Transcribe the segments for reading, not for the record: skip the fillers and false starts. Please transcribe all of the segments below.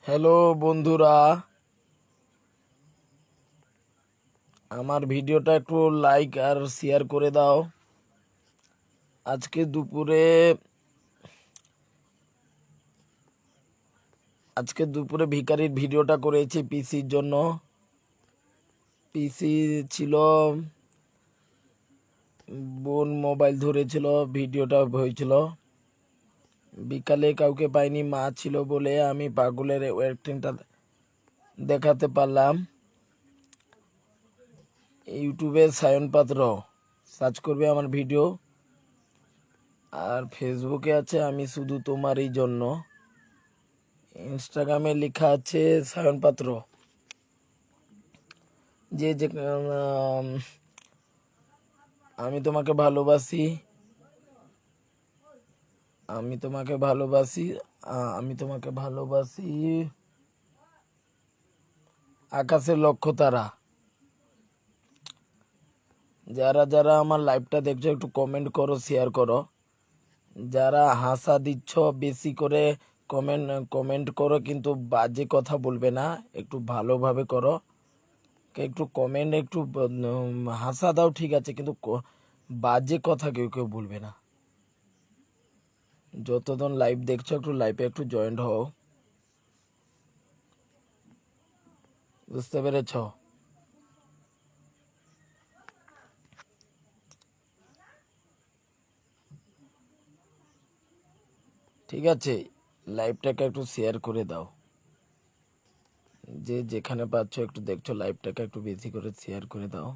Hello বন্ধুরা, আমার ভিডিওটা একটু লাইক আর শেয়ার করে দাও। আজকে দুপুরে ভিখারির ভিডিওটা করেছি পিসির জন্য। পিসি ছিল, বোন মোবাইল ধরেছিল, ভিডিওটা হয়েছিল। বিকালে কাউকে পাইনি, মা ছিল বলে আমি পাগলের অ্যাক্টিংটা দেখাতে পারলাম। ইউটিউবে সায়ন পাত্র সার্চ করবে আমার ভিডিও, আর ফেসবুকে আছে আমি শুধু তোমারই জন্য, ইনস্টাগ্রামে লেখা আছে সায়ন পাত্র। যে যে আমি তোমাকে ভালোবাসি, আমি তোমাকে ভালোবাসি, আমি তোমাকে ভালোবাসি, আকাশের লক্ষ্য তারা। যারা যারা আমার লাইভটা দেখছো একটু কমেন্ট করো, শেয়ার করো। যারা হাসা দিচ্ছ বেশি করে কমেন্ট কমেন্ট করো, কিন্তু বাজে কথা বলবে না, একটু ভালোভাবে করো। একটু কমেন্ট একটু হাসা দাও ঠিক আছে, কিন্তু বাজে কথা কেউ কেউ বলবে না। যতজন লাইভ দেখছো একটু লাইভে একটু জয়েন্ট হও, বুঝতে পেরেছ? ঠিক আছে, লাইভটাকে একটু শেয়ার করে দাও। যে যেখানে পাচ্ছ একটু দেখছো লাইভটাকে একটু বেশি করে শেয়ার করে দাও।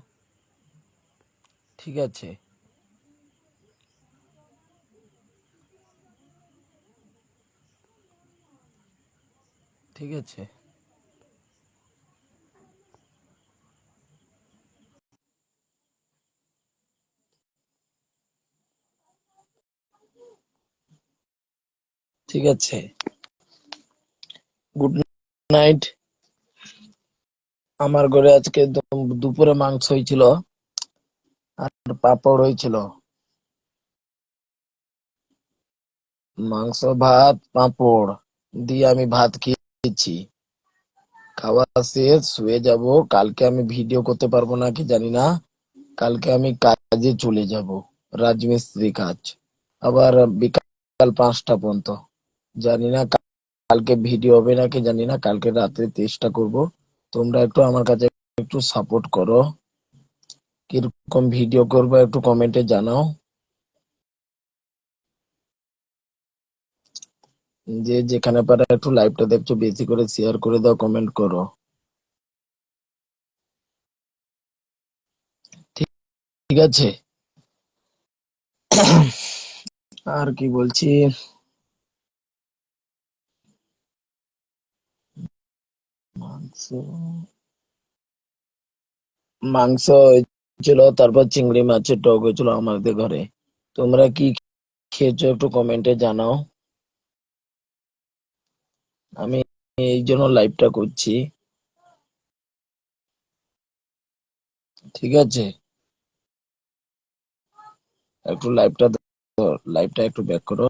ঠিক আছে, ঠিক আছে। ঠিক আছে, গুড নাইট। আমার ঘরে আজকে দুপুরে মাংস হয়েছিল আর পাঁপড় হয়েছিল। মাংস, ভাত, পাঁপড় দিয়ে আমি ভাত খেয়েছি। খাওয়া শেষ, শুয়ে যাব। কালকে আমি ভিডিও করতে পারবো না কি জানি না। কালকে আমি কাজে চলে যাব, রাজমিস্ত্রি কাজ, আবার বিকাল 5টা পর্যন্ত। জানি না কালকে ভিডিও হবে নাকি জানি না, কালকে রাতে চেষ্টা করব। তোমরা একটু আমার কাছে একটু সাপোর্ট করো, কিরকম ভিডিও করবো একটু কমেন্টে জানাও। যে যেখানে পারে একটু লাইভটা দেখছো বেশি করে শেয়ার করে দাও, কমেন্ট করো। ঠিক আছে। আর কি বলছি, মাংস মাংস হয়েছিল, তারপর চিংড়ি মাছের টক হয়েছিল আমাদের ঘরে। তোমরা কি খেয়েছো একটু কমেন্টে জানাও। আমি এই জন্য লাইভটা করছি। ঠিক আছে, একটু লাইভটা একটু ব্যাক করো।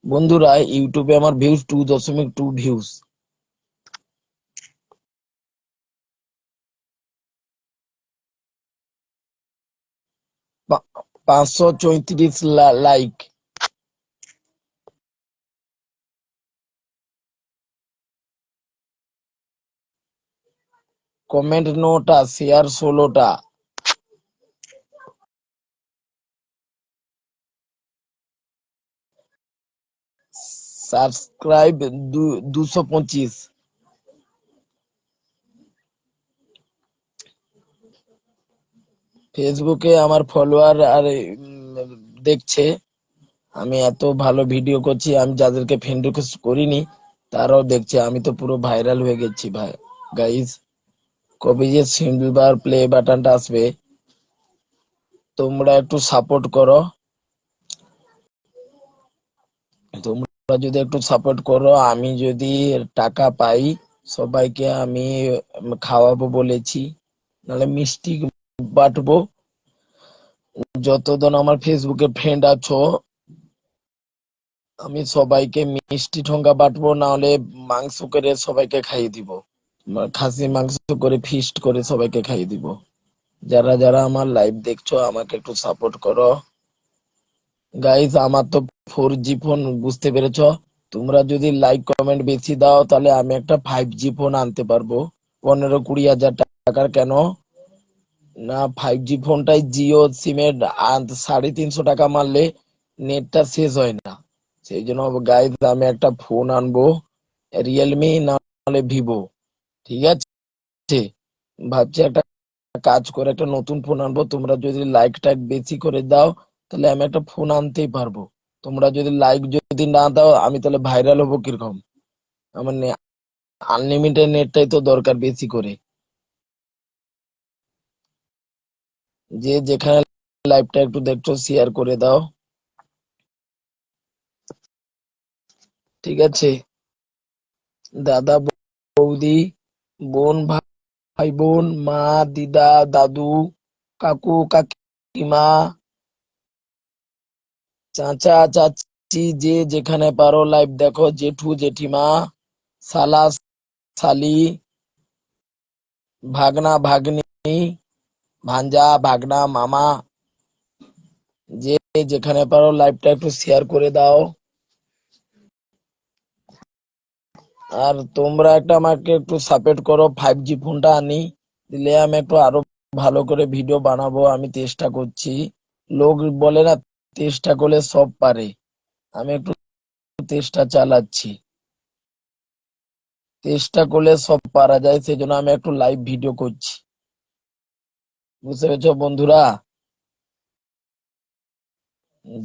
বন্ধুরা, ইউটিউবে আমার ভিউজ 2.2 ভিউজ। 534 লাইক। কমেন্ট 9টা, শেয়ার 16টা, সাবস্ক্রাইব 225। ফেসবুকে আমার ফলোয়ার আর দেখছে আমি এত ভালো ভিডিও করছি, আমি যাদেরকে ফ্রেন্ড রিকোয়েস্ট করিনি তারাও দেখছে। আমি তো পুরো ভাইরাল হয়ে গেছি ভাই। গাইস, কবে যে সিলভার প্লে বাটনটা আসবে তোমরা একটু সাপোর্ট করো। তোমরা যদি একটু সাপোর্ট করো, আমি যদি টাকা পাই সবাইকে আমি খাওয়াবো বলেছি, নাহলে মিষ্টি বাটবো। যতজন আমার ফেসবুকে ফ্রেন্ড আছো আমি সবাইকে মিষ্টি ঠোঙ্গা বাটবো, নাহলে মাংস করে সবাইকে খাইয়ে দিব। খাসি মাংস করে ফিস্ট করে সবাইকে খাইয়ে দিব। যারা যারা আমার লাইভ দেখছো আমাকে একটু সাপোর্ট করো। গাইস, আমার তো 4G ফোন, বুঝতে পেরেছো? তোমরা যদি লাইক কমেন্ট বেশি দাও তাহলে আমি একটা 5G ফোন আনতে পারবো 15-20 হাজার টাকার। কেন না, 5G ফোনটাই জিও সিমের 350 টাকা মারলে নেটটা শেষ হয় না। সেই জন্য গাইজ আমি একটা ফোন আনবো, রিয়েলমি না হলে ভিভো। ঠিক আছে, ভাবছি একটা কাজ করে একটা নতুন ফোন আনবো। তোমরা যদি লাইক টাইক বেশি করে দাও তাহলে আমি একটা ফোন আনতেই পারবো। তোমরা যদি লাইক যদি না দাও আমি তাহলে ভাইরাল হবো কিরকম? আমার আনলিমিটেড নেটটাই তো দরকার বেশি করে। যে যেখানে লাইভটা একটু দেখছো শেয়ার করে দাও। ঠিক আছে, দাদা বৌদি, বোন ভাই বোন, মা দিদা দাদু, কাকু কাকিমা, চাচা চাচি, যে যেখানে পারো লাইভ দেখো। জেঠু জেঠিমা, সালা সালি, ভাগনা ভাগ্নি, ভাঞ্জা ভাগনা মামা, যে যেখানে পারো লাইভটা একটু শেয়ার করে দাও। আর তোমরা একটা আমাকে একটু সাপোর্ট করো, 5G ফোনটা আনি, দিলে আমি একটু আরো ভালো করে ভিডিও বানাবো। আমি চেষ্টা করছি। লোক বলে না, চেষ্টা করলে সব পারে। আমি একটু চেষ্টা চালাচ্ছি। চেষ্টা করলে সব পারা যায়, সেজন্য আমি একটু লাইভ ভিডিও করছি। বুঝতে পেরেছো বন্ধুরা?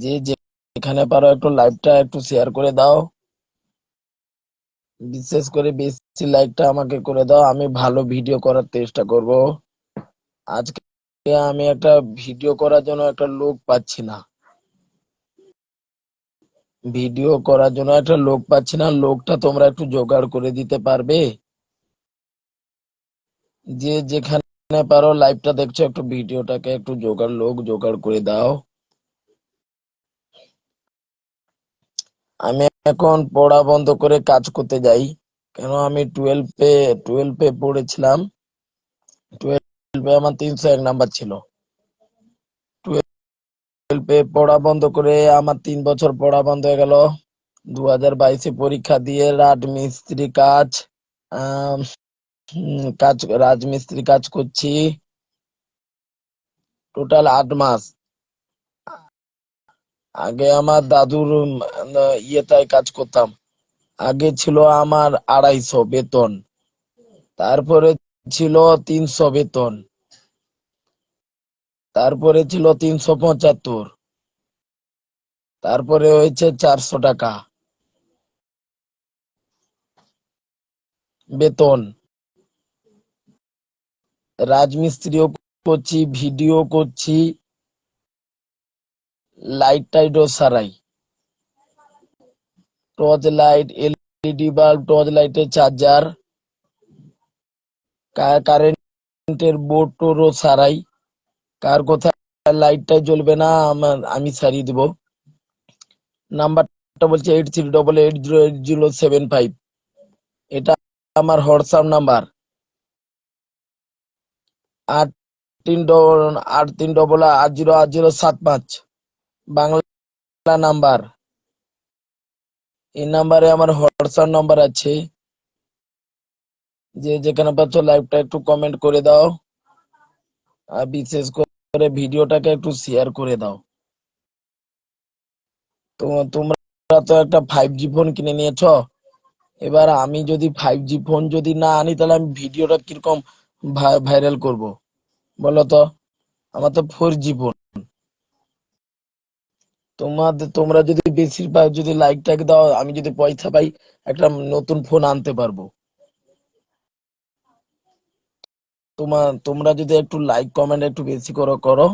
যে যেখানে পারো একটু লাইভটা একটু শেয়ার করে দাও। বিশেষ করে বেশি লাইকটা আমাকে করে দাও, আমি ভালো ভিডিও করার চেষ্টা করব। আজকে আমি একটা ভিডিও করার জন্য একটা লোক পাচ্ছি না। ভিডিও করার জন্য একটা লোক পাচ্ছি না। লোকটা তোমরা একটু জোগাড় করে দিতে পারবে? যে যেখানে পারো লাইভটা দেখছো একটু ভিডিওটাকে একটু লোক জোগাড় করে দাও। আমি এখন পড়া বন্ধ করে কাজ করতে যাই। কেন, আমি টুয়েলভে পড়েছিলাম। টুয়েলভে আমার 301 নাম্বার ছিল। টুয়েলভে পড়া বন্ধ করে আমার 3 বছর পড়া বন্ধ হয়ে গেল। 2022-এ পরীক্ষা দিয়ে রাজমিস্ত্রি কাজ, আহ রাজমিস্ত্রি কাজ করছি টোটাল 8 মাস। আগে আমার দাদুর ইয়েটায় কাজ করতাম। আগে ছিল আমার 250 বেতন, তারপরে ছিল 300 বেতন, তারপরে ছিল 375, তারপরে হয়েছে 400 টাকা বেতন। রাজমিস্ত্রিও করছি, ভিডিও করছি, লাইট টাইটও সারাই। Torch light, LED bulb, torch লাইটের চার্জার, কারেন্টের বোর্ড টোরও সারাই। কার কোথায় লাইটটা জ্বলবে না আমি সারিয়ে দিব। নাম্বারটা বলছে 8388080755। এটা আমার হোয়াটসঅ্যাপ নাম্বার। 838808080755 বাংলা নাম্বার। এই নাম্বারে আমার হোয়াটসঅ্যাপ নাম্বার আছে। যে যেখানে পাচ্ছ লাইভটা একটু কমেন্ট করে দাও, আর বিশেষ করে ভিডিওটাকে একটু শেয়ার করে দাও। তো তোমরা তো একটা 5G ফোন কিনে নিয়েছো। এবার আমি যদি 5G ফোন যদি না আনি তাহলে আমি ভিডিওটা কিরকম ভাইরাল করব বলো তো? আমার তো 4G ফোন। তোমরা যদি বেশিরভাগ যদি লাইক টাইক দাও, আমি যদি পয়সা পাই একটা নতুন ফোন আনতে পারবো। তোমরা যদি একটু লাইক কমেন্ট একটু বেশি করো করো,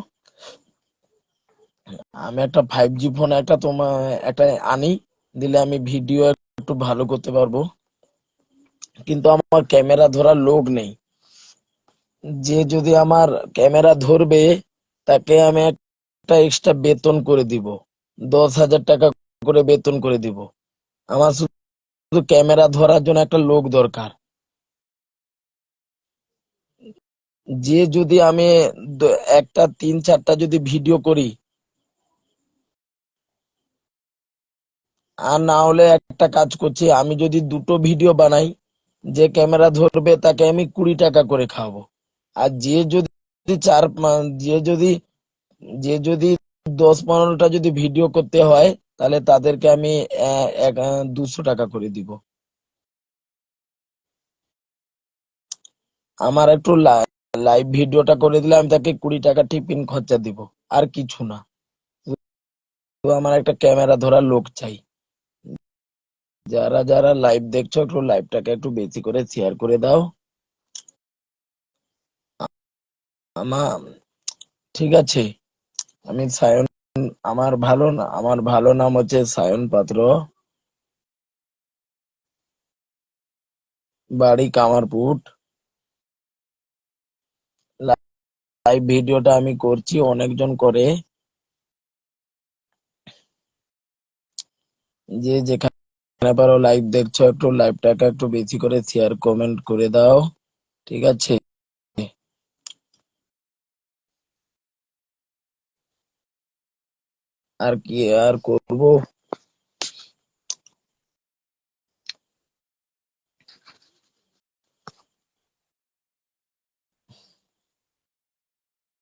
আমি একটা 5G ফোন একটা আনি, দিলে আমি ভিডিও একটু ভালো করতে পারবো। কিন্তু আমার ক্যামেরা ধরার লোক নেই। যে যদি আমার ক্যামেরা ধরবে, তাকে আমি একটা এক্সট্রা বেতন করে দিব, 10,000 টাকা করে বেতন করে দিব। আমার শুধু ক্যামেরা ধরার জন্য একটা লোক দরকার। যে যদি আমি একটা 3-4টা যদি ভিডিও করি, আর না হলে একটা কাজ করছি, আমি যদি 2টো ভিডিও বানাই, যে ক্যামেরা ধরবে তাকে আমি 20 টাকা করে খাওয়াবো। আর যে যদি যে যদি 10-15টা যদি ভিডিও করতে হয়, তাহলে তাদেরকে আমি 200 টাকা করে দিব। আমার একটু লাইভ ভিডিওটা করে দিলে আমি তাকে 20 টাকা টিফিন খরচা দিব, আর কিছু না। তো আমার একটা ক্যামেরা ধরার লোক চাই। যারা যারা লাইভ দেখছো, একটু লাইভটাকে একটু বেশি করে শেয়ার করে দাও। আমার ঠিক আছে। আমি সায়ন, আমার ভালো নাম হচ্ছে সায়ন পাত্র, বাড়ি কামারপুট। লাইভ ভিডিওটা আমি করছি, অনেকজন করে। যে যেখানে পারো লাইভ দেখছো, একটু লাইভটাকে একটু বেশি করে শেয়ার কমেন্ট করে দাও। ঠিক আছে। আর কি আর করব।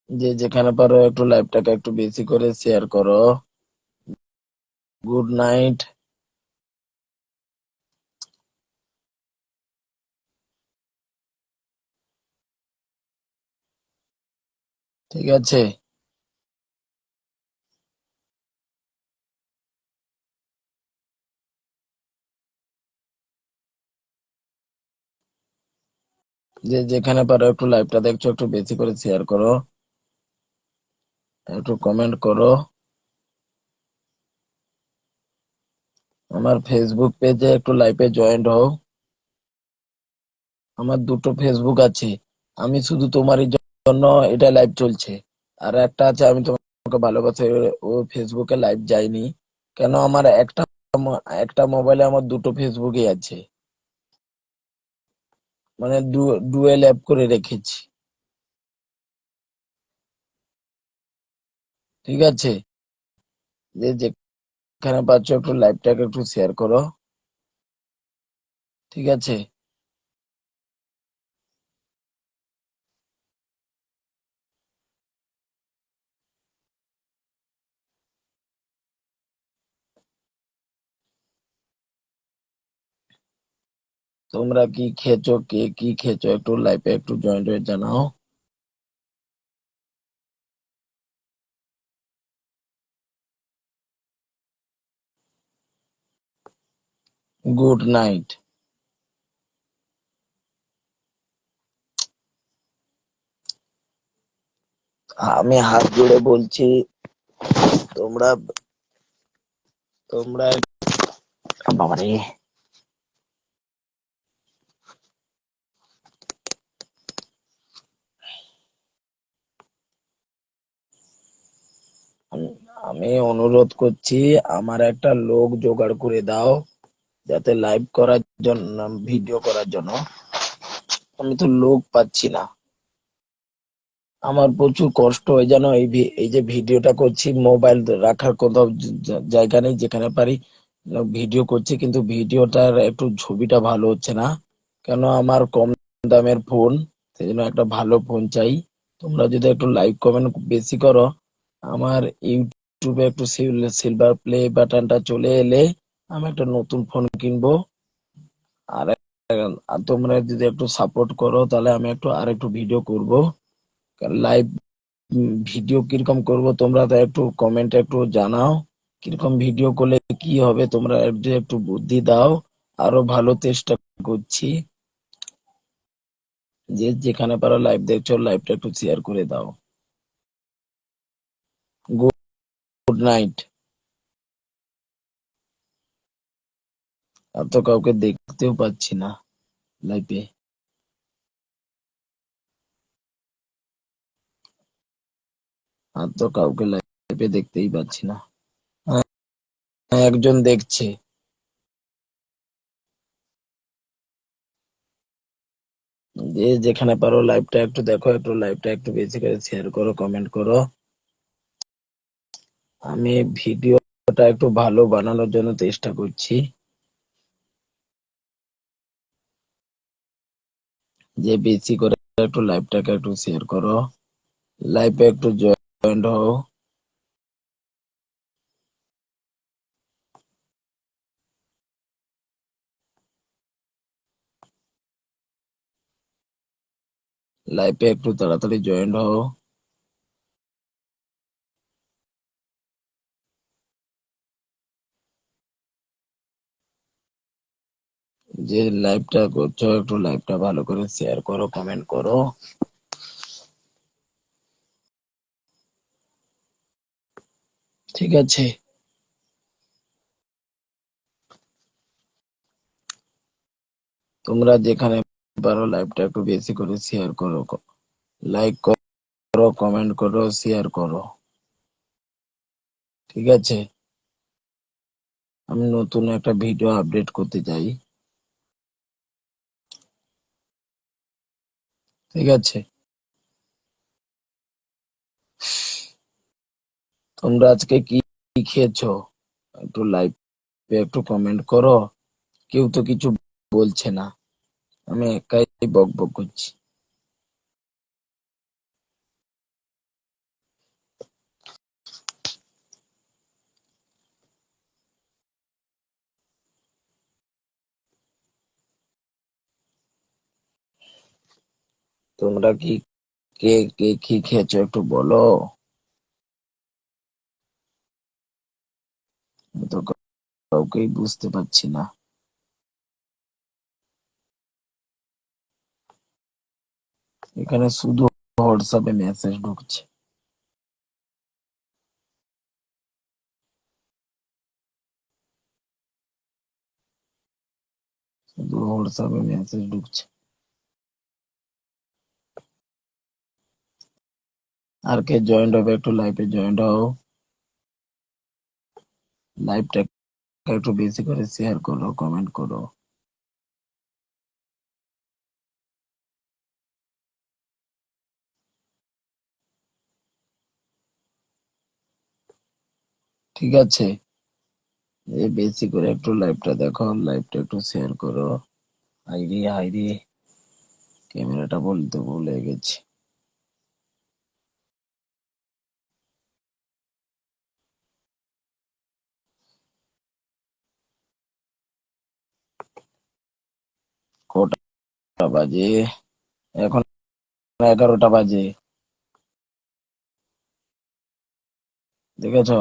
যে যেখানে পারো একটু লাইভটাকে একটু বেশি করে শেয়ার করো। Good night. ঠিক আছে। যে যেখানে পারো একটু লাইভটা দেখছো, একটু বেশি করে শেয়ার করো, একটু কমেন্ট করো। আমার ফেসবুক পেজে একটু লাইভে জয়েন্ট হও। আমার 2টো ফেসবুক আছে। আমি শুধু তোমারই জন্য এটা লাইভ চলছে। আর একটা আছে, আমি তোমাকে ভালোবাসি, ও ফেসবুকে লাইভ যায়নি। কেন, আমার একটা মোবাইলে আমার 2টো ফেসবুকই আছে। মানে ডুয়েল অ্যাপ করে রেখেছি। ঠিক আছে। যে যেখানে পাচ্ছ একটু লাইভটাকে একটু শেয়ার করো। ঠিক আছে। তোমরা কি খেয়েছো, কে কি খেয়েছো, একটু লাইভে একটু জয়েন্ট হয়ে জানাও। Good night. আমি হাত জোড়ে বলছি, তোমরা তোমরা বাবারে, আমি আমি অনুরোধ করছি, আমার একটা লোক জোগাড় করে দাও, যাতে লাইভ করার জন্য, ভিডিও করার জন্য। আমি তো লোক পাচ্ছি না। আমার প্রচুর কষ্ট হয় জানো, এই যে ভিডিওটা করছি, মোবাইল রাখার কোথাও জায়গা নেই। যেখানে পারি ভিডিও করছি, কিন্তু ভিডিওটার একটু ছবিটা ভালো হচ্ছে না। কেন, আমার কম দামের ফোন, সেই জন্য একটা ভালো ফোন চাই। তোমরা যদি একটু লাইক কমেন্ট বেশি করো, আমার ইউটিউবে একটু সিলভার প্লে বাটনটা চলে এলে আমি একটা নতুন ফোন কিনবো। আর আর তোমরা যদি একটু সাপোর্ট করো, তাহলে আমি আরেকটু ভিডিও করব। লাইভ ভিডিও কিরকম করব, তোমরা তো একটু কমেন্টে একটু জানাও। কিরকম ভিডিও করলে কি হবে, তোমরা যে একটু বুদ্ধি দাও। আরো ভালো চেষ্টা করছি। যে যেখানে পারো লাইভ দেখছো, লাইভটা একটু শেয়ার করে দাও। Good night. আর তো কাউকে দেখতেও পাচ্ছি না লাইভে। আর তো কাউকে লাইভে দেখতেই পাচ্ছি না। হ্যাঁ, একজন দেখছে। যে যেখানে পারো লাইভটা একটু দেখো, একটু লাইভটা একটু বেশি করে শেয়ার করো, কমেন্ট করো। আমি ভিডিওটা একটু ভালো বানানোর জন্য চেষ্টা করছি। যে বেশি করে একটু লাইভটাকে একটু শেয়ার করো, লাইভে একটু জয়েন্ট হও। লাইভে একটু তাড়াতাড়ি জয়েন্ট হও। যে লাইভটা করছো একটু লাইভটা ভালো করে শেয়ার করো, কমেন্ট করো। ঠিক আছে। তোমরা যেখানে পারো লাইভটা একটু বেশি করে শেয়ার করো, লাইক করো, কমেন্ট করো, শেয়ার করো। ঠিক আছে। আমি নতুন একটা ভিডিও আপডেট করতে চাই। ঠিক আছে। তোমরা আজকে কি কি খেয়েছো? একটু লাইভে একটু কমেন্ট করো। কেউ তো কিছু বলছে না, আমি একাই বক বক করছি। তোমরা কি কে কে কি খেয়েছো একটু বলো। আমি তো কাউকেই বুঝতে পারছি না। এখানে শুধু হোয়াটসঅ্যাপে মেসেজ ঢুকছে। শুধু হোয়াটসঅ্যাপে মেসেজ ঢুকছে। আর কে জয়েন্ট হবে একটু লাইভে জয়েন্ট হও। লাইভটা একটু বেশি করে শেয়ার করো, কমেন্ট করো। ঠিক আছে। বেশি করে একটু লাইভটা দেখো, লাইভটা একটু শেয়ার করো। হাইরি হাইরি, ক্যামেরাটা বলতে ভুলে গেছি। কটা বাজে এখন? 11টা বাজে। দেখেছো?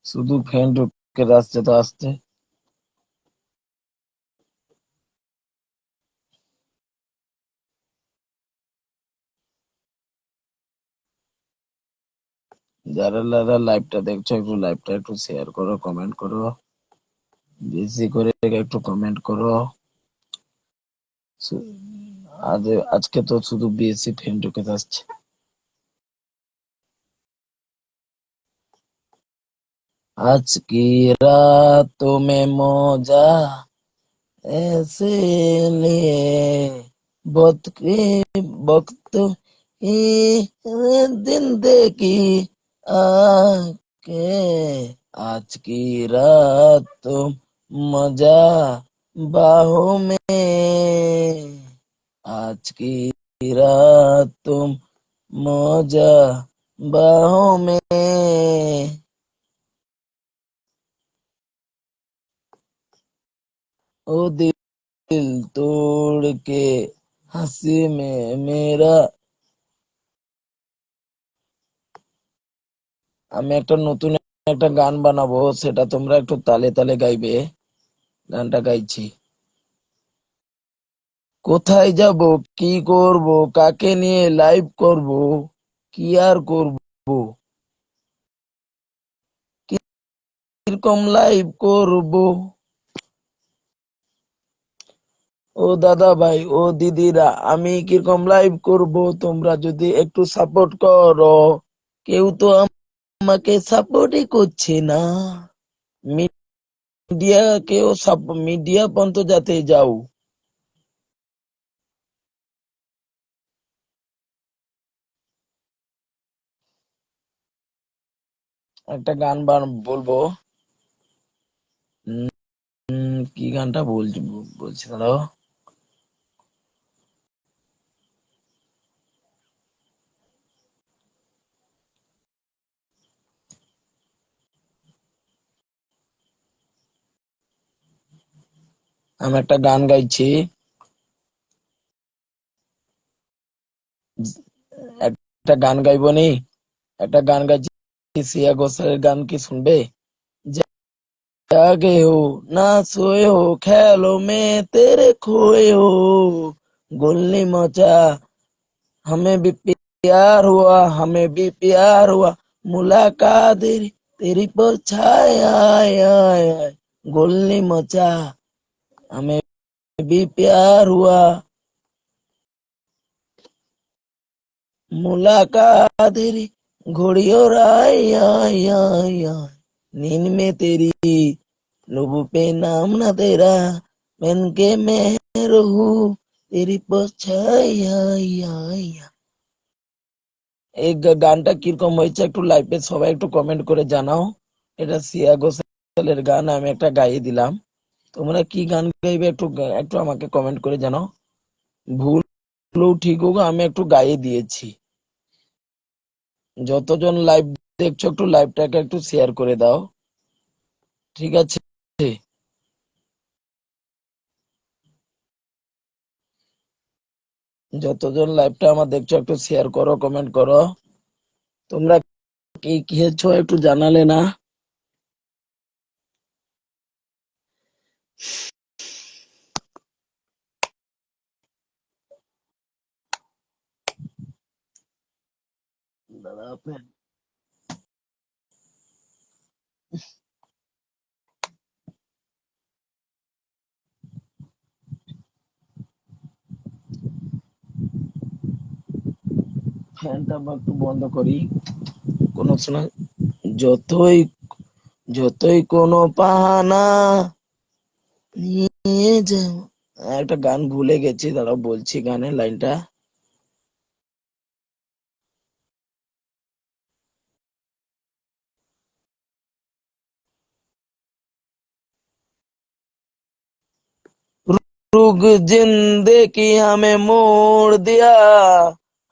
শুধু ফ্রেন্ড ঢুকে আসছে তো আসছে। যারা যারা লাইভটা দেখছো একটু লাইভটা একটু শেয়ার করো, কমেন্ট করো। বেশি করে একটু কমেন্ট করো। সু- আজ আজকে তো শুধু বেশি ফ্রেন্ড ঢুকে আসছে। আজ কি রাতों में मौजा ऐसे लिए वक्त के वक्त ही जिंदगी आके आज की रात तुम मजा बाहों में आज की रात तुम मौजा बाहों में। ओ दिल तोड़ के हंसी में मेरा। আমি একটা নতুন একটা গান বানাবো, সেটা তোমরা একটু তালে তালে গাইবে। গানটা গাইছি। কোথায় যাব, কি করব, কাকে নিয়ে লাইভ করব, কি আর করব, কিরকম লাইভ করব। ও দাদা ভাই, ও দিদিরা, আমি কিরকম লাইভ করব, তোমরা যদি একটু সাপোর্ট করো। কেউ তো আমাকে সাপোর্টই করছে না। মিডিয়া কেউ মিডিয়া পর্যন্ত যাতে যাও। একটা গান বলবো। উম, কি গানটা বলছি, বলছি দাঁড়াও। আমি একটা গান গাইছি। একটা গান গাইবো নি। একটা গান গাইছি, শ্রেয়া ঘোষালের গান, কি শুনবে? जागे हो ना सोए हो, ख्यालों में तेरे खोए हो, गुल्ली मचा, हमें भी प्यार हुआ, हमें भी प्यार हुआ, मुलाकात तेरी तेरी परछाई आय आय आय, गुल्ली मचा, हमें भी प्यार हुआ, मुलाकात तेरी घोड़ी और आई आई आई आई, नींद में तेरी लोगों पे नाम ना तेरा, बन के मैं रहूं तेरी परछाई आई आई। এই গানটা কিরকম হয়েছে একটু লাইভে সবাই একটু কমেন্ট করে জানাও। এটা শ্রেয়া ঘোষালের গান, আমি একটা গাইয়ে দিলাম। তোমরা কি গান গাইবে একটু একটু আমাকে কমেন্ট করে জানাও। ভুল হলেও ঠিক হোক, আমি একটু গাইয়ে দিয়েছি। যতজন লাইভ দেখছো একটু লাইভটাকে একটু শেয়ার করে দাও, ঠিক আছে? যতজন লাইভটা আমার দেখছো একটু শেয়ার করো, কমেন্ট করো। তোমরা কি খেয়েছো একটু জানালে না? দাদা, ফ্যানটা একটু বন্ধ করি, কোনো শোনা। যতই যতই কোনো পাহানা নিয়ে যাও। একটা গান ভুলে গেছি, দাঁড়াও বলছি গানের লাইনটা। रुक जिंदगी हमें मोड़ दिया,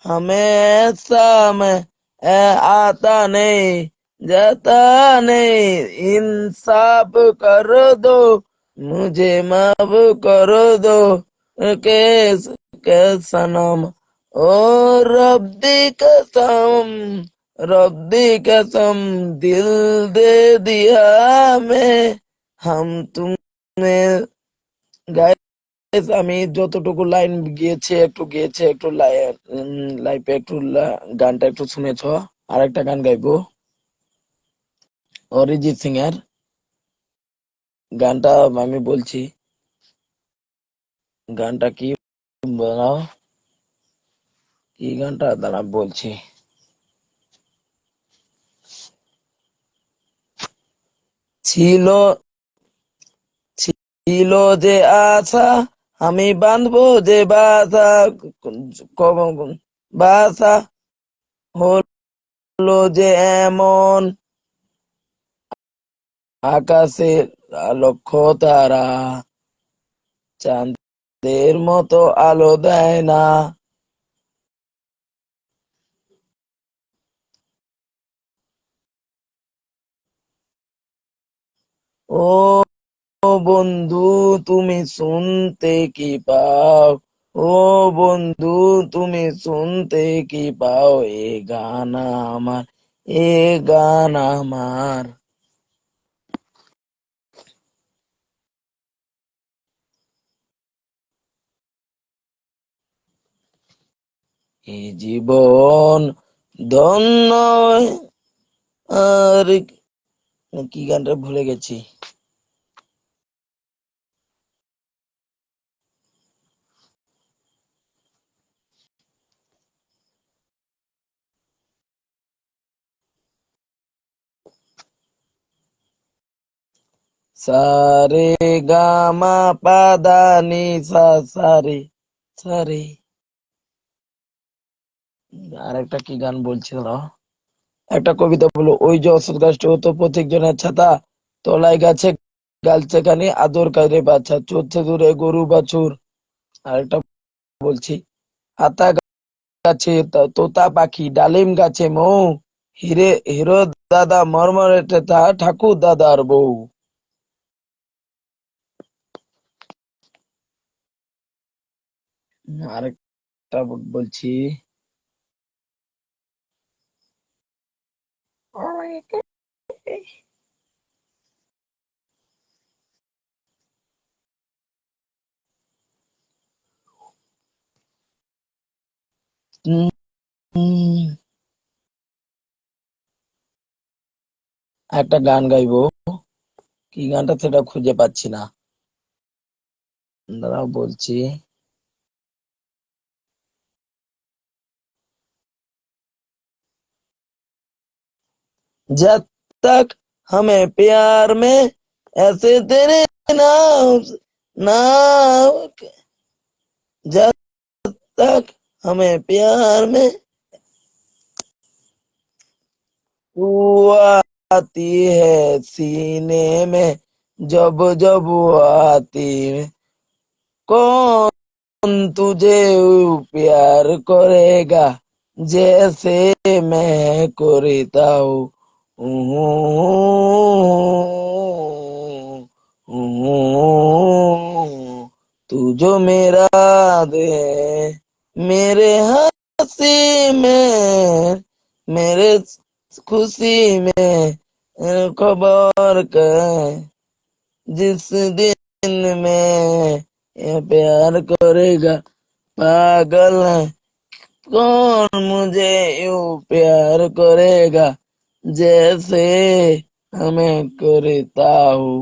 हमें ऐसा में आता नहीं, जाता नहीं, इंसाफ कर दो, मुझे माफ कर दो, कैस कैसा नाम, ओ रब्बी कसम, रब्बी कसम, दिल दे दिया मैं, हम तुमने। Guys, আমি যতটুকু লাইন গিয়েছে একটু লাইফে একটু গানটা একটু শুনেছ। আর একটা গান গাইবো, অরিজিৎ সিং এর গানটা। আমি বলছি গানটা কি, বানাও কি গানটা, দাঁড়া বলছি। ছিল ছিল যে আশা, আমি বাঁধবো যে বাসা, বাসা হলো যে এমন, আকাশে লক্ষ তারা চাঁদের মতো আলো দেয় না। ও বন্ধু তুমি শুনতে কি পাও, ও বন্ধু তুমি শুনতে কি পাও, এ গান আমার, এ গান আমার। এই জীবন ধন্য। আর কি গানটা ভুলে গেছি। সারে গামা পাদা নি সা সারে সারে। আর একটা কি গান বলছিল, একটা কবিতা বলো, ওই যে অশ্বত্থ গাছটা ও তো প্রত্যেক জনের ছাতা, তলায় গাছে গালছে কানে আদর করে বাচ্চা, চড়ছে দূরে গরু বাছুর। আরেকটা বলছি, আতা গাছে তোতা পাখি, ডালিম গাছে মৌ, হিরো দাদা মরমরে ঠাকুর দাদার বউ। আরেকটা বলছি, উম, উম, একটা গান গাইবো, কি গানটা সেটা খুঁজে পাচ্ছি না, দাঁড়াও বলছি। जब तक हमें प्यार में ऐसे तेरे नाम नाम, जब तक हमें प्यार में तू आती है सीने में, जब जब वो आती है, कौन तुझे प्यार करेगा जैसे मैं करता हूँ। तू जो मेरा दे, मेरे हंसी में, मेरे खुशी में खबर कर, जिस दिन में ये प्यार करेगा, पागल है कौन मुझे यूं प्यार करेगा जैसे हमें करता हूँ।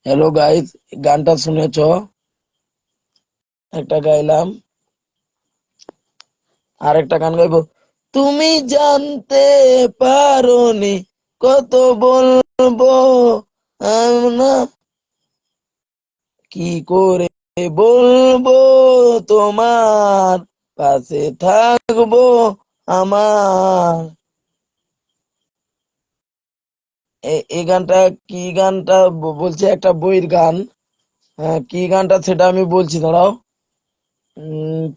হ্যালো গাইস, গানটা শুনেছো? একটা গাইলাম, আর একটা গান গাইবো। তুমি জানতে পারোনি কত বলবো না, কি করে বলবো তোমার পাশে থাকবো আমার। এই গানটা, কি গানটা বলছে, একটা বইয়ের গান। হ্যাঁ, কি গানটা সেটা আমি বলছি, দাঁড়াও।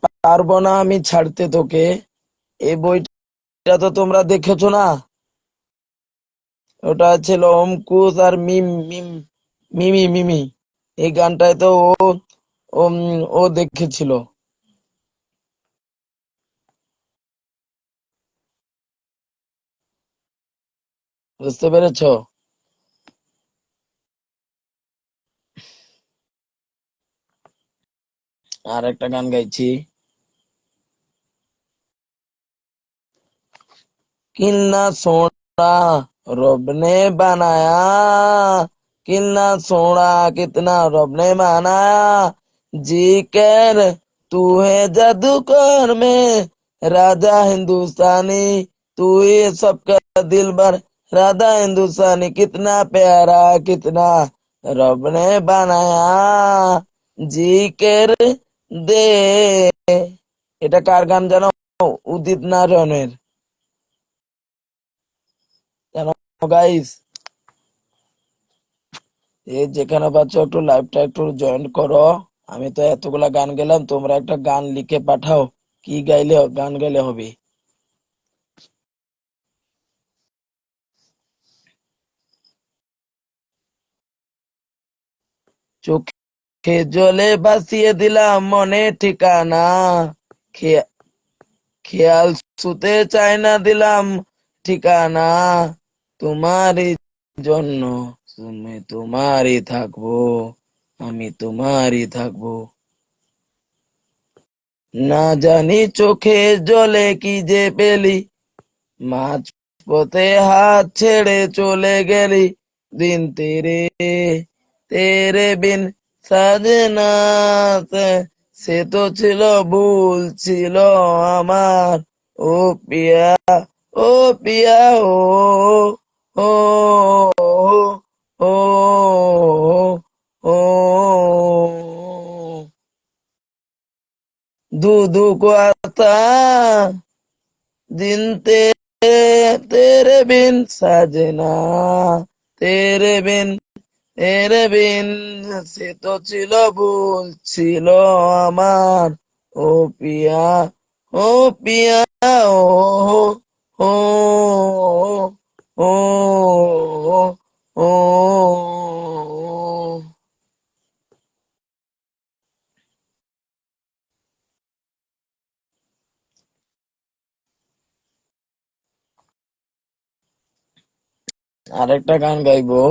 পারবো না আমি ছাড়তে তোকে, এই বইটা তো তোমরা দেখেছো না? ওটা ছিল অঙ্কুশ আর মিম মিম মিমি মিমি। এই গানটায় তো ও ও দেখেছিল। বুঝতে পেরেছো? আর একটা গান গাইছি। किन्ना सोना रब ने बनाया, किन्ना सोना कितना रब ने बनाया, जी कर तू है जादूगर में, राजा हिंदुस्तानी तू ही सबका दिलबर, राजा हिंदुस्तानी कितना प्यारा कितना रब ने बनाया, जी कर दे। এটা কার গান জানো? উদিত নারায়ণের। কেন গাইস, এই যেখানে পাচ্ছ একটু লাইভটা একটু জয়েন করো। আমি তো এতগুলা গান গেলাম, তোমরা একটা গান লিখে পাঠাও, কি গাইলে গান গাইলে হবে। চোখে জলে ভাসিয়ে দিলাম মনে ঠিকানা, খে- খেয়াল ছুতে চাই না দিলাম ঠিকানা, তোমারই জন্য তুমি তোমারই থাকবো, আমি তোমারই থাকবো। না জানি চোখে জলে কি যে পেলি, মাঝ পথে হাত ছেড়ে চলে গেলি, দিন তেরে তেরে বিন সাজনা, সে তো ছিল ভুল ছিল আমার, ও পিয়া ও পিয়া ও ও ও ও দু দু को आता दिन तेरे बिन साजना, तेरे बिन তেরে বিন, সে তো ছিল ভুল ছিল আমার, ও পিয়া ও পিয়া ও ও ও ও ও। আরেকটা গান গাইবো।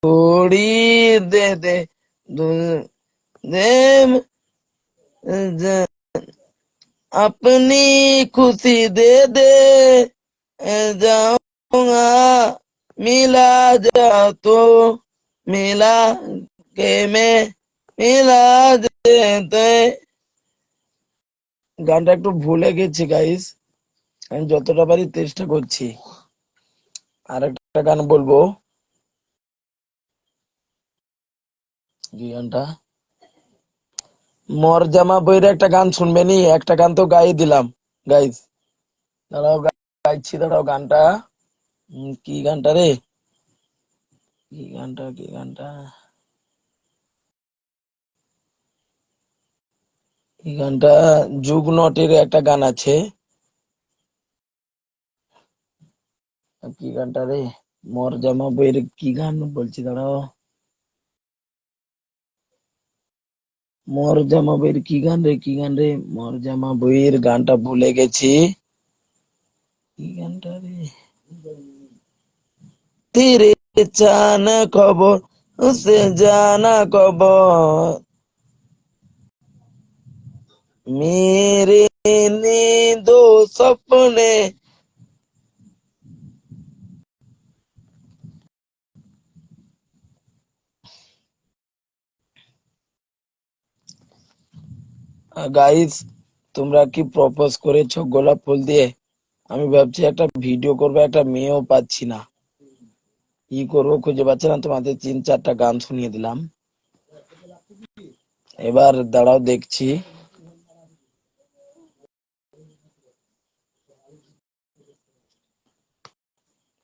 थोड़ी दे दे दे, दे अपनी खुशी दे दे, जाऊंगा मिला जा तो, मिला के मैं मिला दे। গানটা একটু ভুলে গেছি গাইস, আমি যতটা পারি চেষ্টা করছি। আর একটা গান বলবো। কি গানটা? মর জামা বইয়ের একটা গান শুনবেনি, একটা গান তো গাই দিলাম গাইস। দাঁড়াও গাইছি, দাঁড়াও গানটা। কি গানটা রে? কি গানটা? এই গানটা যুগ নটের একটা গান আছে। কি গানটা রে? মর জামা বইয়ের কি গান বলছি, দাঁড়াও। মর জামা বইয়ের কি গান রে, কি গান রে? মর জামা বইয়ের গানটা ভুলে গেছি। কি গানটা রে? तेरे जाना खबर उसे जाना खबर, मेरे नींदो सपने। গাইস, তোমরা কি প্রপোজ করেছো গোলাপ ফুল দিয়ে? আমি ভাবছি একটা ভিডিও করবো, একটা মেয়েও পাচ্ছি না, কি করবো খুঁজে পাচ্ছি না। তোমাদের 3-4টা গান শুনিয়ে দিলাম, এবার দাঁড়াও দেখছি।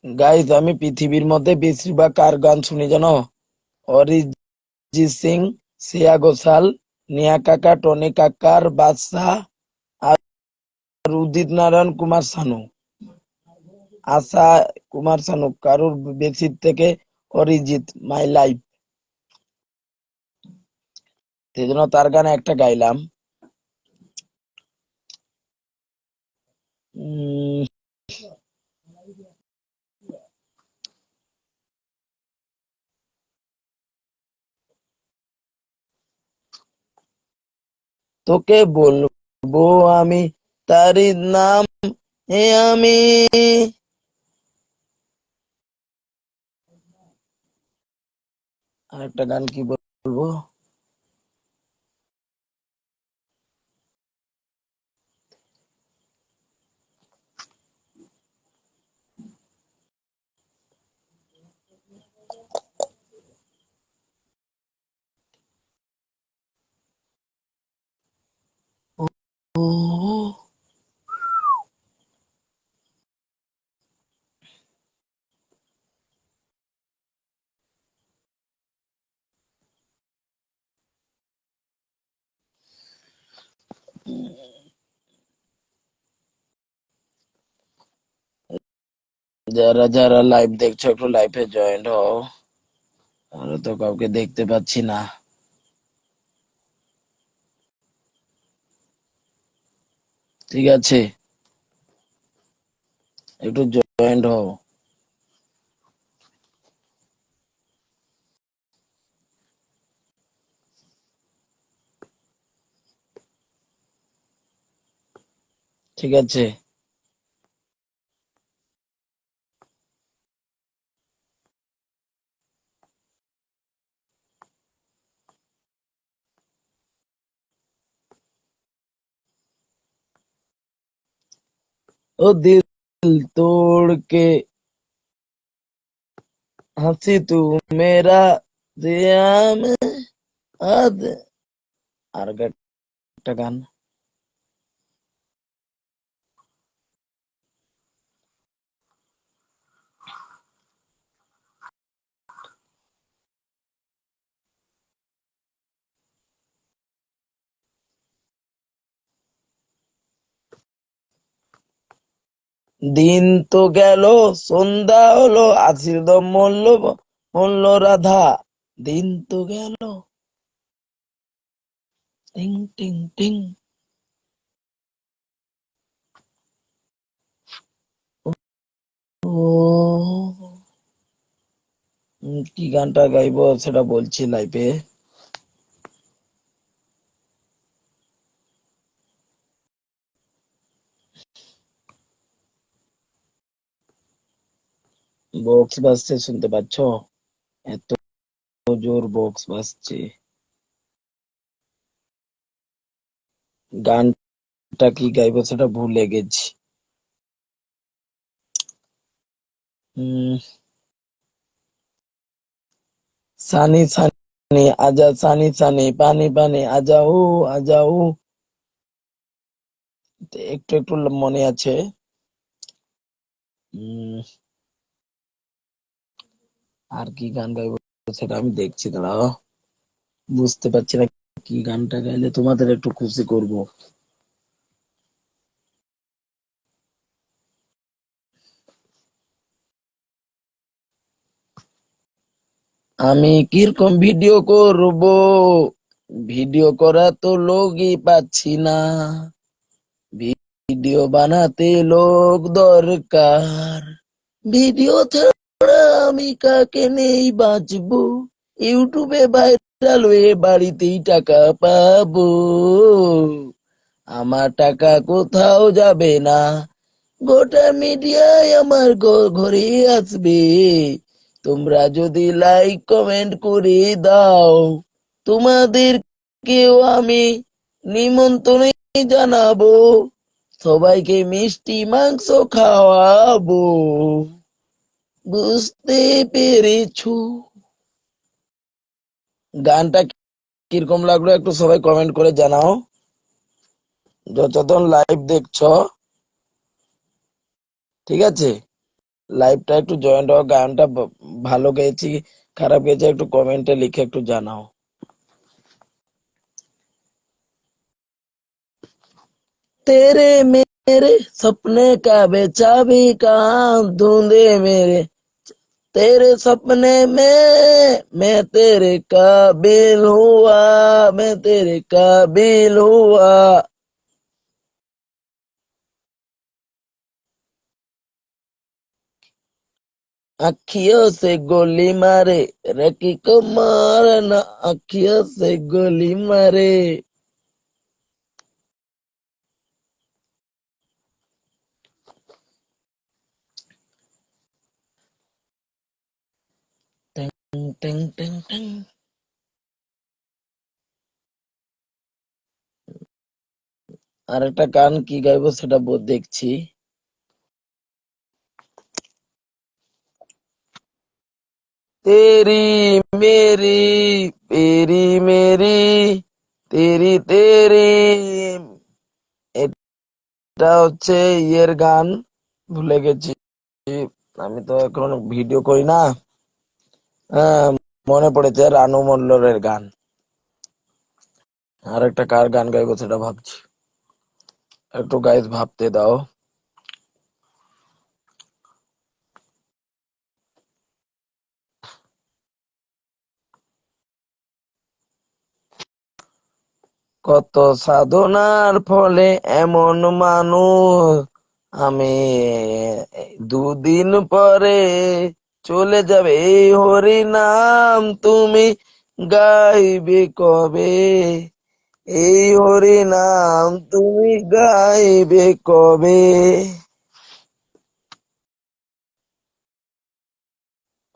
গাইস, আমি পৃথিবীর মধ্যে বেশিরভাগ কার গান শুনি জানো? অরিজিৎ সিং, শ্রেয়া ঘোষাল, নেহা কাকা, টনি কাকার, বাদশা আর উদিত নারায়ণ কুমার শানু, আশা কুমার শানু, কারুর বেশি থেকে অরিজিৎ মাই লাইফ, সেজন্য তার গান একটা গাইলাম। উম, তোকে বলবো আমি তারি নাম, হে আমি। আরেকটা গান কি বলবো? ও, যারা যারা লাইভ দেখছো একটু লাইভে জয়েন্ট হও, আমরা তো কাউকে দেখতে পাচ্ছি না। ঠিক আছে, একটু জয়েন্ট হও। ঠিক আছে, ও দিল तोड़ के हंसी तू मेरा दिया में आद। আর একটা গান। দিন তো গেল, সন্ধ্যা হলো, আশির দম মরল, মরল রাধা। দিন তো গেল, টিং টিং টিং। ও কি গানটা গাইবো সেটা বলছি লাইভে। বক্স বাজছে, শুনতে পাচ্ছ? এত জোর বক্স বাজছে। গানটা কি গাইবো সেটা ভুলে গেছি। हम्म, सानी सानी आजा, सानी सानी पानी पानी আজাও আজাও। একটু একটু মনে আছে। উম, আর কি গান গাইবো সেটা আমি দেখছি, দাঁড়াও। বুঝতে পারছি না কি গানটা গাইলে তোমাদের একটু খুশি করব। আমি কিরকম ভিডিও করব, ভিডিও করা তো লোকই পাচ্ছি না, ভিডিও বানাতে লোক দরকার, ভিডিও ছাড়া আমি কাকে নেই বাঁচবো, ইউটিউবে ভাইরাল হয়ে বাড়িতেই টাকা পাবো, আমার টাকা কোথাও যাবে না, গোটা মিডিয়ায় আমার ঘরে আসবে, তোমরা যদি লাইক কমেন্ট করে দাও, তোমাদের কেউ আমি নিমন্ত্রণ জানাবো, সবাইকে মিষ্টি মাংস খাওয়াবো, বুঝতে পেরেছো? গানটা কিরকম লাগলো একটু সবাই কমেন্ট করে জানাও, যতক্ষণ লাইভ দেখছো। ঠিক আছে, লাইভটা একটু জয়েন্ট হও, গানটা ভালো গেয়েছি খারাপ গেছে একটু কমেন্টে লিখে একটু জানাও। तेरे मेरे सपने का बेचाबी कहाँ ढूंढे मेरे, तेरे सपने में मैं तेरे काबिल हुआ, मैं तेरे काबिल हुआ। अखियों से गोली मारे, रकी को मारना, अखियों से गोली मारे। टिंग टिंग टिंग टिंग। আর একটা গান কি গাইবো সেটা দেখছি। तेरी मेरी तेरी मेरी तेरी तेरी, এটা হচ্ছে ইয়ের গান, ভুলে গেছি, আমি তো এখন ভিডিও করি না। হ্যাঁ, মনে পড়েছে, রানু মল্লরের গান। আর একটা কার গান গাইবো সেটা ভাবছি, একটু গাইজ ভাবতে দাও। কত সাধনার ফলে এমন মানুষ আমি, দুদিন পরে চলে যাবে এই হরি নাম তুমি গাইবে কবে, এই হরি নাম তুমি গাইবে কবে।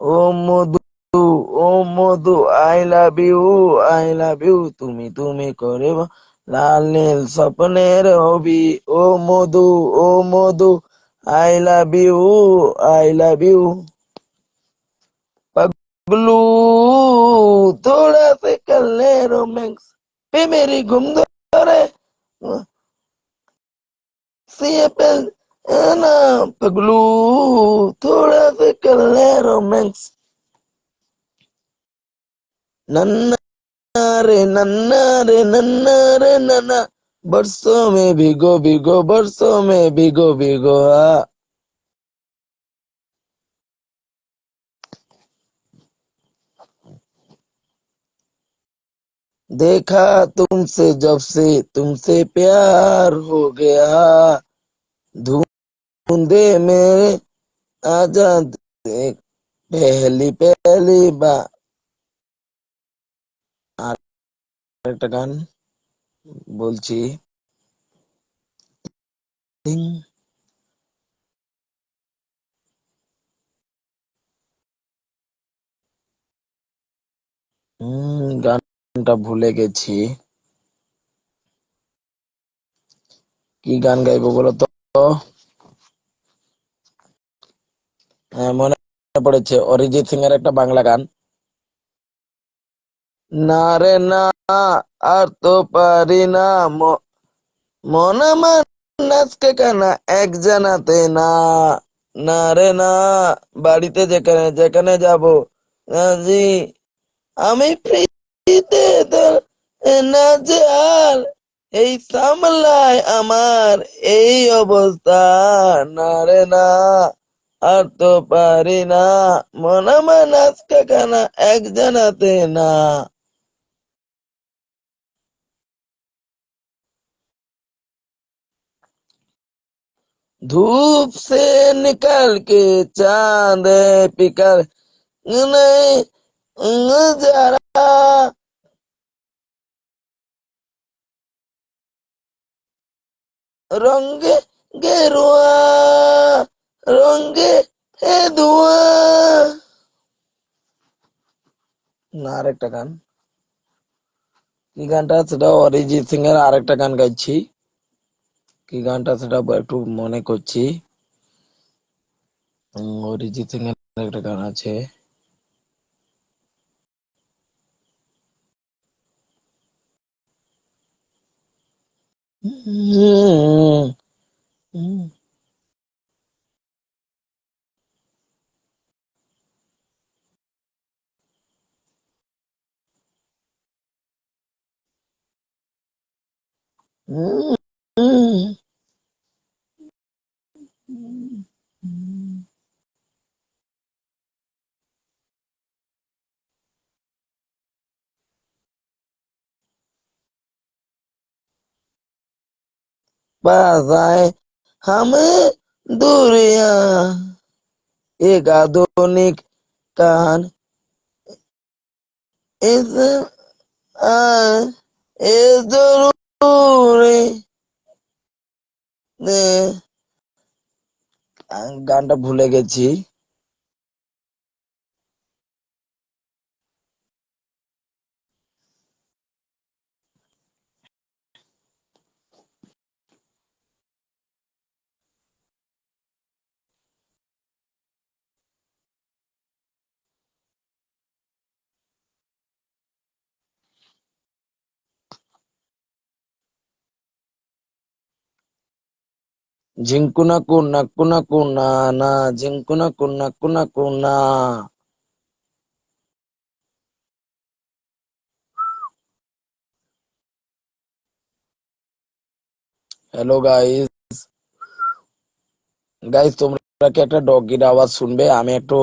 ও মধু, ও Madhu, I love you, I love you, তুমি তুমি করে লাল নীল স্বপ্নের হবি। ও মধু, ও Madhu, I love you, I love you. पगलू थोड़ा से कर ले रोमांस पे मेरी घुम धरे सी पे ना पगलू थोड़ा से कर ले रोमांस नन्ना नन्ना नन्ना नन्ना बरसों में भिगो भिगो बरसों में भिगो भिगो देखा तुमसे जब से तुमसे प्यार हो गया धुंधे में आजाद पहली पहली बार। আর একটা গান বলছি। টিং, গানটা ভুলে গেছি, কি গান গাইবো বলো তো। হ্যাঁ, মনে পড়েছে, অরিজিৎ সিং এর একটা বাংলা গান। না রে না, আর তো পারি না, মন আমার নাচকে কানা এক জানাতে না। না রে না, বাড়িতে যেখানে যেখানে যাব জি আমি ফ্রিতে তোর নাজাল এই সামলায় আমার এই অবস্থা। না রে না, আর তো পারি না, মন আমার নাচকে কানা এক জানাতে না। धूप से निकल के चांद पिकर नहीं जरा रंगे गेरुआ रंगे হে ধোঁয়া। না, আরেকটা গান, কি গানটা সেটা অরিজিৎ সিং এর আরেকটা গান গাইছি, কি গানটা সেটা একটু মনে করছি। অরিজিৎ সিং এর একটা গান আছে। হুম, হুম, হুম, হুম। पास आए हमें दूरियां, एक आधुनिक कहानी इस आ, ए जरूरी ने। গানটা ভুলে গেছি। ঝিঙ্কুনা কুনা কুনা কুনা না, ঝিঙ্কুনা কুনা কুনা কুনা। হ্যালো গাইস, গাইস তোমরা কি একটা ডগির আওয়াজ শুনবে? আমি একটু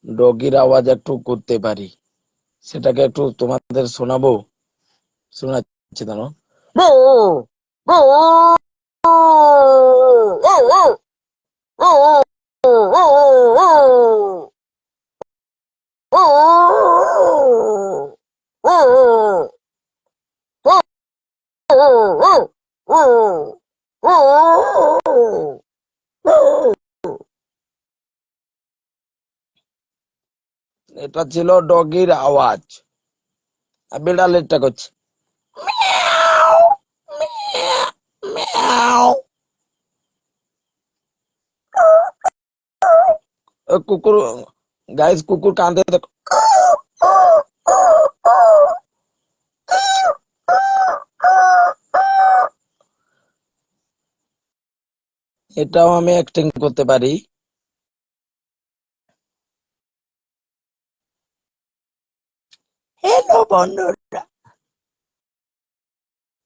ডগির আওয়াজ একটু করতে পারি, সেটাকে একটু তোমাদের শোনাবো, শোনাচ্ছি দাঁড়াও। এটা ছিল ডগির আওয়াজ। আর বিড়ালেরটা করছে মিয়াও, মিয়াও, মিয়াও। কুকুর, গাইস কুকুর কাঁদে দেখো। এটাও আমি অ্যাক্টিং করতে পারি। হ্যালো বন্ধুরা,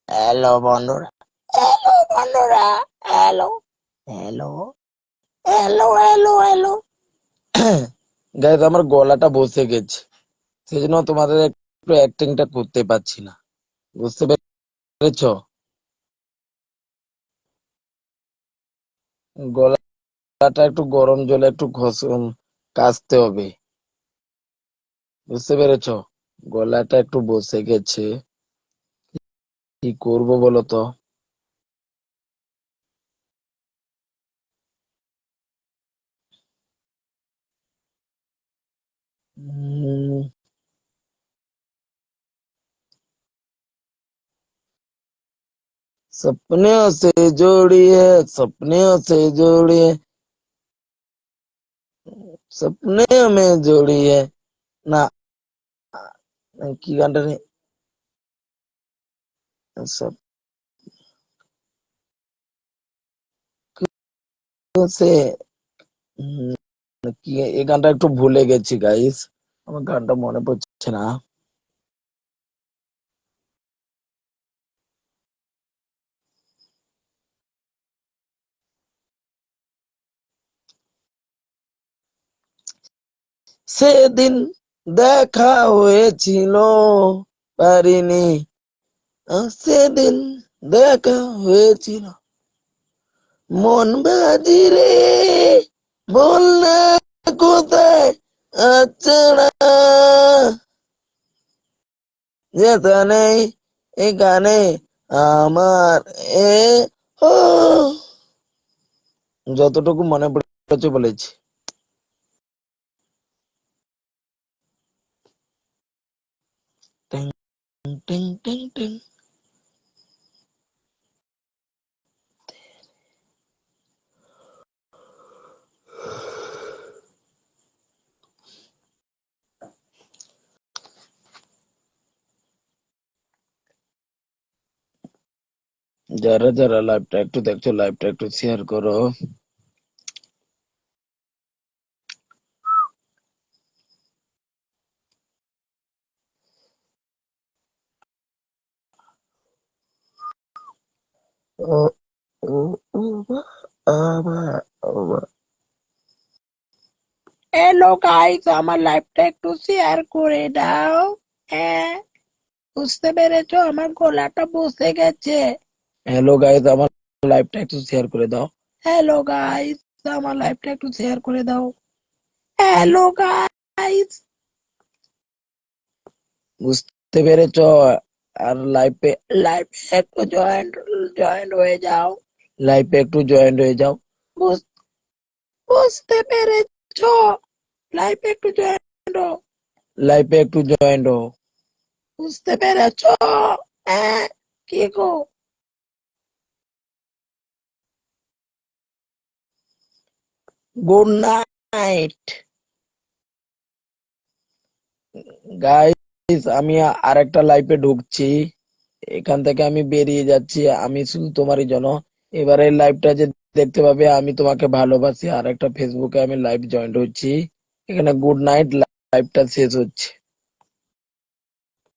হ্যালো বন্ধুরা, হ্যালো বন্ধুরা, hello, hello, hello, hello, hello. Guys আমার গলাটা বসে গেছে, সেজন্য তোমাদের একটু অ্যাক্টিংটা করতে পারছি না, বুঝতে পেরেছো? গলাটা একটু গরম জলে একটু কাচতে হবে, বুঝতে পেরেছো? গলাটা একটু বসে গেছে, কি করবো বলো তো? উম, सपनों से जोड़िए, सपनों से जोड़िए, सपने में जोड़िए না। কি গানটা রে? সপনों से, উম, কি এই গানটা একটু ভুলে গেছি গাইস, আমার গানটা মনে পড়ছে না। সেদিন দেখা হয়েছিল, পারিনি, সেদিন দেখা হয়েছিল, মন বাজিরে, বল না কোথায় আছড়া, যেতে নেই এখানে আমার এ ও, যতটুকু মনে পড়েছে বলেছি। টিং টিং টিং টিং। যারা যারা লাইভটা একটু দেখছো, লাইভটা একটু শেয়ার করো। ও ও ও বাবা, ও বাবা। হ্যালো গাইস, আমার লাইভটা একটু শেয়ার করে দাও। হ্যাঁ, বুঝতে পেরেছো, আমার গলাটা বসে গেছে। হ্যালো গাইস, আমার লাইভটা একটু শেয়ার করে দাও। হ্যালো গাইস, আমার লাইভটা একটু শেয়ার করে দাও। হ্যালো গাইস, বুঝতে পেরেছো? আর লাইভে একটু জয়েন্ট হয়ে যাও, লাইভে একটু জয়েন্ট হয়ে যাও। বুঝতে পেরেছো? লাইভে একটু জয়েন্ট হও, লাইভে একটু জয়েন্ট হও। বুঝতে পেরেছো? হ্যাঁ, কি গো? গুড নাইট গাইস, আমি আরেকটা লাইভে ঢুকছি, এখান থেকে আমি বেরিয়ে যাচ্ছি, আমি শুধু তোমারই জন্য। এবারে লাইভটা যে দেখতে পাবে, আমি তোমাকে ভালোবাসি, আর একটা ফেসবুকে আমি লাইভ জয়েন্ট হচ্ছি। এখানে গুড নাইট, লাইভটা শেষ হচ্ছে।